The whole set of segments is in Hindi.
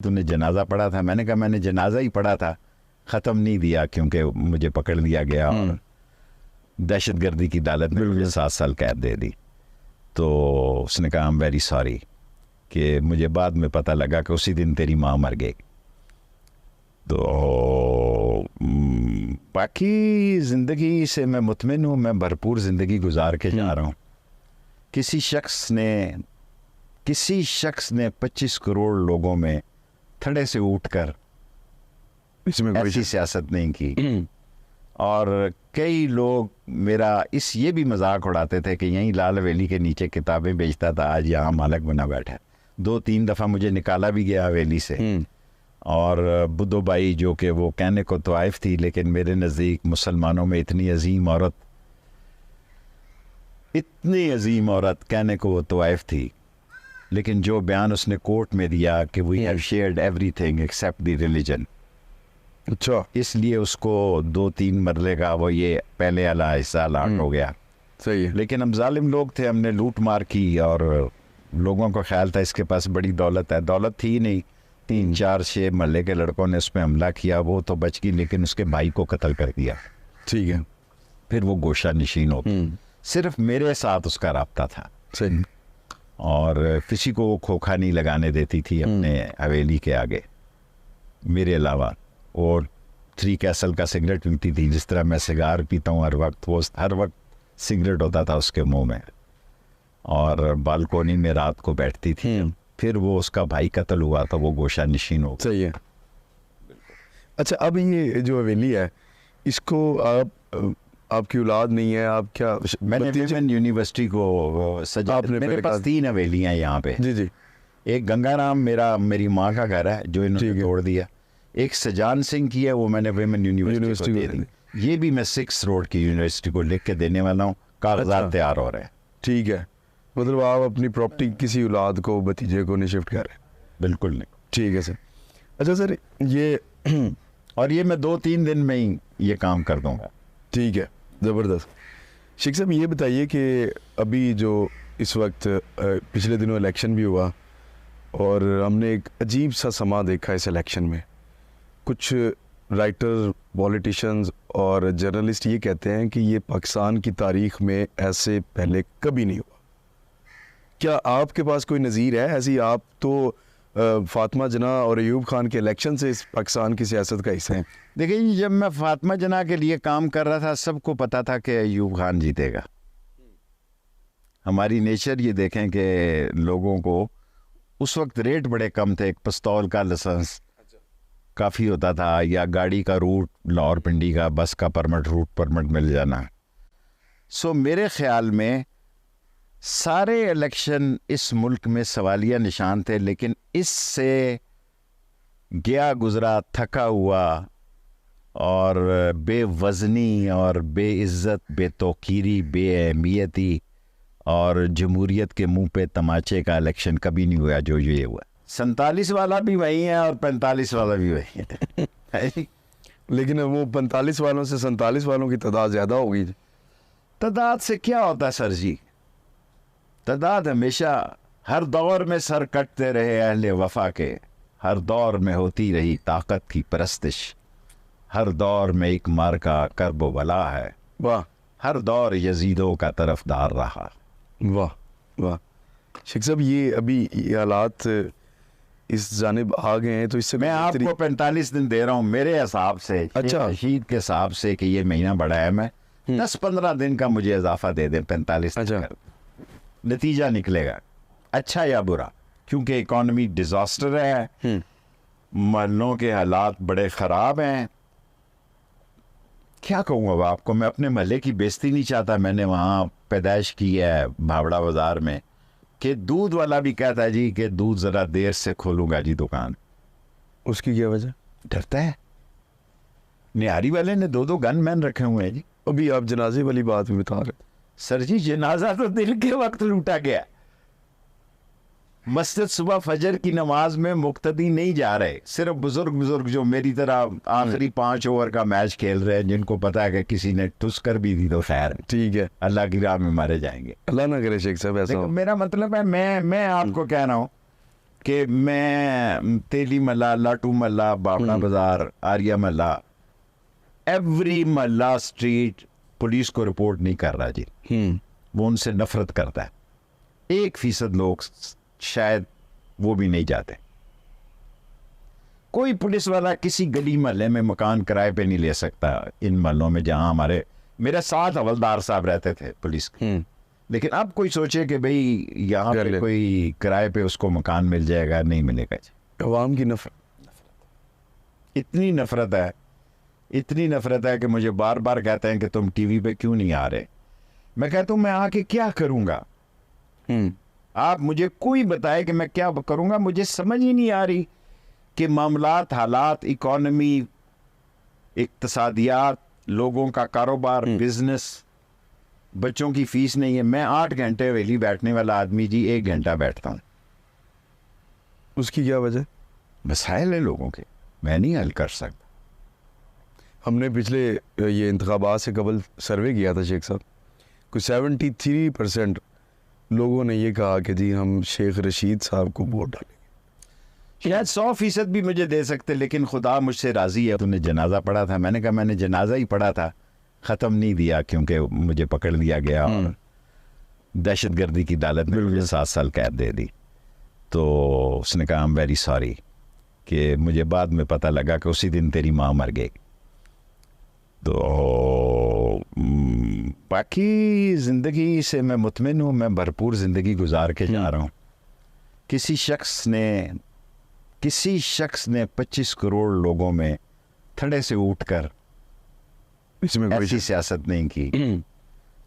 तूने जनाजा पढ़ा था? मैंने कहा मैंने जनाजा ही पढ़ा था, ख़त्म नहीं दिया क्योंकि मुझे पकड़ लिया गया और दहशतगर्दी की अदालत में मुझे 7 साल कैद दे दी। तो उसने कहा आई एम वेरी सॉरी, कि मुझे बाद में पता लगा कि उसी दिन तेरी माँ मर गई। तो बाकी ज़िंदगी से मैं मुतमिन हूँ, मैं भरपूर ज़िंदगी गुजार के जा रहा हूँ। किसी शख्स ने 25 करोड़ लोगों में थड़े से उठकर इसमें ऐसी सियासत नहीं की। और कई लोग मेरा ये भी मजाक उड़ाते थे कि यहीं लाल हवेली के नीचे किताबें बेचता था, आज यहाँ मालिक बना बैठा है। 2-3 दफ़ा मुझे निकाला भी गया हवेली से। और बुद्धो बाई जो कि वो कहने को तवाइफ थी, लेकिन मेरे नज़दीक मुसलमानों में इतनी अजीम औरत कहने को वो तवाइफ थी, लेकिन जो बयान उसने कोर्ट में दिया कि we have shared everything except the religion, अच्छा, इसलिए उसको 2-3 मरले का वो ये पहले वाला हिस्सा लाट हो गया। सही है। लेकिन हम जालिम लोग थे, हमने लूट मार की और लोगों को ख्याल था इसके पास बड़ी दौलत है। दौलत थी नहीं, 3-4-6 महल्ले के लड़कों ने उस पर हमला किया, वो तो बच गई, लेकिन उसके भाई को कत्ल कर दिया। ठीक है। फिर वो गोशा नशीन हो गई। सिर्फ मेरे साथ उसका राब्ता था सही। और किसी को वो खोखा नहीं लगाने देती थी अपने हवेली के आगे मेरे अलावा। और 3 कैसल का सिगरेट पीती थी, जिस तरह मैं सिगार पीता हूँ हर वक्त, वो हर वक्त सिगरेट होता था उसके मुंह में। और बालकोनी में रात को बैठती थी। फिर वो उसका भाई कत्ल हुआ तो वो गोशा नशीन हो गया। सही है। अच्छा, अब ये जो हवेली है, इसको आपकी औलाद नहीं है, आप क्या? मैंने विमेन यूनिवर्सिटी को सजा, मेरे पास 3 हवेलियाँ यहाँ पे। जी। एक गंगाराम मेरी माँ का घर है जो इन्होंने तोड़ दिया। एक सजान सिंह की है, वो मैंने विमेन यूनिवर्सिटी को दे दी। ये भी मैं 6 रोड की यूनिवर्सिटी को लिख के देने वाला हूँ, कागजात तैयार हो रहे हैं। ठीक है, मतलब आप अपनी प्रॉपर्टी किसी औलाद को, भतीजे को नहीं शिफ्ट कर रहे? बिल्कुल नहीं। ठीक है सर। अच्छा सर, ये और ये मैं 2-3 दिन में ही ये काम कर दूंगा। ठीक है, ज़बरदस्त। शेख साहब, ये बताइए कि अभी जो इस वक्त पिछले दिनों इलेक्शन भी हुआ और हमने एक अजीब सा समा देखा इस इलेक्शन में। कुछ राइटर, पॉलिटिशियंस और जर्नलिस्ट ये कहते हैं कि ये पाकिस्तान की तारीख में ऐसे पहले कभी नहीं हुआ। क्या आपके पास कोई नज़ीर है ऐसी? आप तो फातिमा जना और अयूब खान के इलेक्शन से इस पाकिस्तान की सियासत का हिस्सा हैं। देखिए, जब मैं फातिमा जना के लिए काम कर रहा था, सबको पता था कि अयूब खान जीतेगा। हमारी नेचर ये देखें कि लोगों को उस वक्त रेट बड़े कम थे। एक पिस्तौल का लाइसेंस काफ़ी होता था, या गाड़ी का रूट लाहौर पिंडी का, बस का रूट परमिट मिल जाना। सो मेरे ख्याल में सारे इलेक्शन इस मुल्क में सवालिया निशान थे, लेकिन इससे गया गुजरा, थका हुआ और बेवज़नी और बेइज्जत, बेतौकीरी, बेअहमियती और जमहूरियत के मुंह पे तमाचे का इलेक्शन कभी नहीं हुआ जो ये हुआ। 47 वाला भी वही है और 45 वाला भी वही है। लेकिन वो 45 वालों से 47 वालों की तादाद ज़्यादा होगी। तादाद से क्या होता है सर जी? तादाद हमेशा, हर दौर में सर कटते रहे अहले वफा के, हर दौर में होती रही ताकत की परस्तिश, हर दौर में एक मार्का कर्ब बला है, वाह, हर दौर यजीदों का तरफदार रहा। वाह वाह। शेख साहब, ये अभी ये हालात इस जानिब आ गए हैं, तो इससे मैं आपको 45 दिन दे रहा हूँ मेरे हिसाब से। अच्छा, रशीद के हिसाब से कि ये महीना बड़ा है, मैं 10-15 दिन का मुझे इजाफा दे दें, 45 दिन का नतीजा निकलेगा अच्छा या बुरा। क्योंकि इकॉनमी डिजास्टर है, महलों के हालात बड़े ख़राब हैं। क्या कहूँ अब आपको, मैं अपने महल्ले की बेइज्जती नहीं चाहता। मैंने वहाँ पैदाइश की है भावड़ा बाज़ार में, कि दूध वाला भी कहता है जी कि दूध ज़रा देर से खोलूँगा जी दुकान। उसकी क्या वजह? डरता है। निहारी वाले ने 2-2 गनमैन रखे हुए हैं जी। अभी आप जनाजे वाली बात भी बता रहे। सर जी, जनाजा तो दिन के वक्त लूटा गया। मस्जिद सुबह फजर की नमाज में मुक्तदी नहीं जा रहे, सिर्फ बुजुर्ग जो मेरी तरह आखिरी 5 ओवर का मैच खेल रहे हैं, जिनको पता है कि किसी ने ठुस कर भी दी तो खैर, ठीक है, अल्लाह की राह में मारे जाएंगे। अल्लाह ना करे शेख साहब ऐसा। मेरा मतलब है, मैं आपको कह रहा हूँ कि मैं तेली महला, लाटू महला, बाबड़ा बाजार, आर्या महला, एवरी महला स्ट्रीट पुलिस को रिपोर्ट नहीं कर रहा जी। वो उनसे नफरत करता है। 1% लोग शायद वो भी नहीं जाते। कोई पुलिस वाला किसी गली महल्ले में मकान किराए पे नहीं ले सकता इन महलों में जहां मेरे साथ हवलदार साहब रहते थे पुलिस के। लेकिन अब कोई सोचे कि भाई यहाँ पे कोई किराए पे उसको मकान मिल जाएगा, नहीं मिलेगा। अवाम की नफरत, इतनी नफरत है, इतनी नफरत है कि मुझे बार बार कहते हैं कि तुम टीवी पे क्यों नहीं आ रहे। मैं कहता हूँ मैं आके क्या करूँगा, आप मुझे कोई बताए कि मैं क्या करूँगा। मुझे समझ ही नहीं आ रही कि मामलात, हालात, इकॉनमी, इक्तसादियात, लोगों का कारोबार, बिजनेस, बच्चों की फीस नहीं है। मैं 8 घंटे हवेली बैठने वाला आदमी जी 1 घंटा बैठता हूँ। उसकी क्या वजह? मसाइल है लोगों के, मैं नहीं हल कर सकता। हमने पिछले ये इंतखाबात से कबल सर्वे किया था शेख साहब, कुछ 73% लोगों ने ये कहा कि जी हम शेख रशीद साहब को वोट डालेंगे। शायद 100% भी मुझे दे सकते, लेकिन खुदा मुझसे राजी है। तूने जनाजा पढ़ा था? मैंने कहा मैंने जनाजा ही पढ़ा था, ख़त्म नहीं दिया क्योंकि मुझे पकड़ लिया गया और दहशतगर्दी की अदालत में मुझे 7 साल कैद दे दी। तो उसने कहा आई एम वेरी सॉरी, कि मुझे बाद में पता लगा कि उसी दिन तेरी माँ मर गई। तो बाकी ज़िंदगी से मैं मुतमिन हूँ, मैं भरपूर ज़िंदगी गुजार के जा रहा हूँ। किसी शख्स ने 25 करोड़ लोगों में थड़े से उठकर इसमें ऐसी सियासत नहीं की।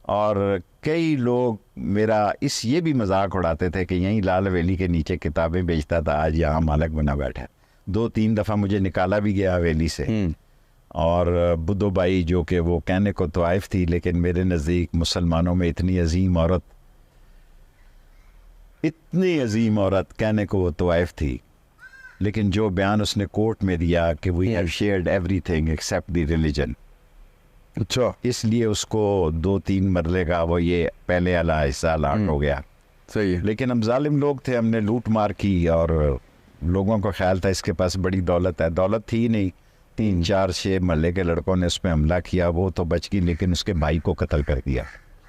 और कई लोग मेरा ये भी मजाक उड़ाते थे कि यहीं लाल हवेली के नीचे किताबें बेचता था, आज यहाँ मालिक बना बैठा है। 2-3 दफ़ा मुझे निकाला भी गया हवेली से। और बुद्धो बाई, जो कि वो कहने को तवाइफ थी, लेकिन मेरे नज़दीक मुसलमानों में इतनी अजीम औरत कहने को वो तवाइफ थी, लेकिन जो बयान उसने कोर्ट में दिया कि we have shared everything except the religion, अच्छा, इसलिए उसको 2-3 मरले का वो ये पहले वाला हिस्सा लाट हो गया। सही है। लेकिन हम जालिम लोग थे, हमने लूट मार की और लोगों को ख्याल था इसके पास बड़ी दौलत है। दौलत थी नहीं, 3-4-6 महल्ले के लड़कों ने उस पर हमला किया। वो तो बच गई, लेकिन उसके भाई को कत्ल कर दिया।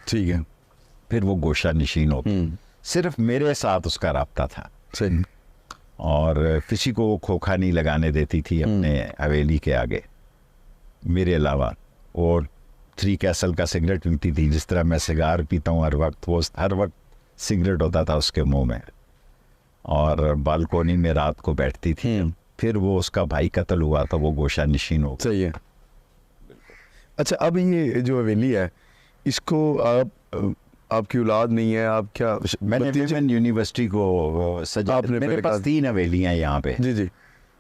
ठीक है। फिर वो गोशा नशीन हो गई। सिर्फ मेरे साथ उसका राब्ता था। सही। और किसी को वो खोखा नहीं लगाने देती थी अपने हवेली के आगे मेरे अलावा। और 3 कैसल का सिगरेट पीती थी, जिस तरह मैं सिगार पीता हूँ हर वक्त, वो हर वक्त सिगरेट होता था उसके मुंह में। और बालकोनी में रात को बैठती थी। फिर वो उसका भाई कत्ल हुआ तो वो गोशा नशीन हो। सही है। अच्छा, अब ये जो हवेली है, इसको आपकी औलाद नहीं है, आप क्या? मैंने विमेन यूनिवर्सिटी को सजा, मेरे पास 3 हवेलियाँ यहाँ पे। जी जी।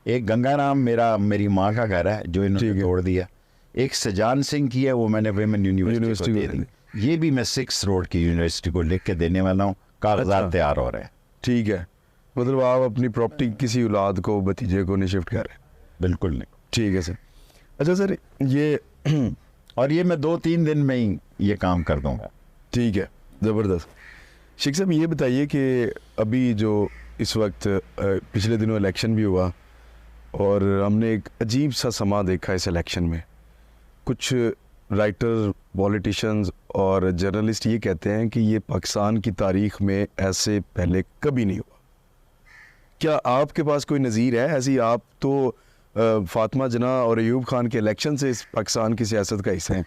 एक गंगाराम मेरी माँ का घर है जो इन्होंने तोड़ दिया। एक सजान सिंह की है, वो मैंने विमेन यूनिवर्सिटी को दे दी। ये भी मैं 6 रोड की यूनिवर्सिटी को लिख के देने वाला हूँ, कागजात तैयार हो रहे हैं। ठीक है, मतलब आप अपनी प्रॉपर्टी किसी औलाद को, भतीजे को नहीं शिफ्ट कर रहे? बिल्कुल नहीं। ठीक है सर। अच्छा सर, ये और ये मैं 2-3 दिन में ही ये काम कर दूंगा। ठीक है, ज़बरदस्त। शेख साहब ये बताइए कि अभी जो इस वक्त पिछले दिनों इलेक्शन भी हुआ और हमने एक अजीब सा समा देखा इस इलेक्शन में। कुछ राइटर, पॉलिटिशियंस और जर्नलिस्ट ये कहते हैं कि ये पाकिस्तान की तारीख में ऐसे पहले कभी नहीं हुआ। क्या आपके पास कोई नज़ीर है ऐसी? आप तो फातिमा जना और अयूब खान के इलेक्शन से इस पाकिस्तान की सियासत का हिस्सा हैं।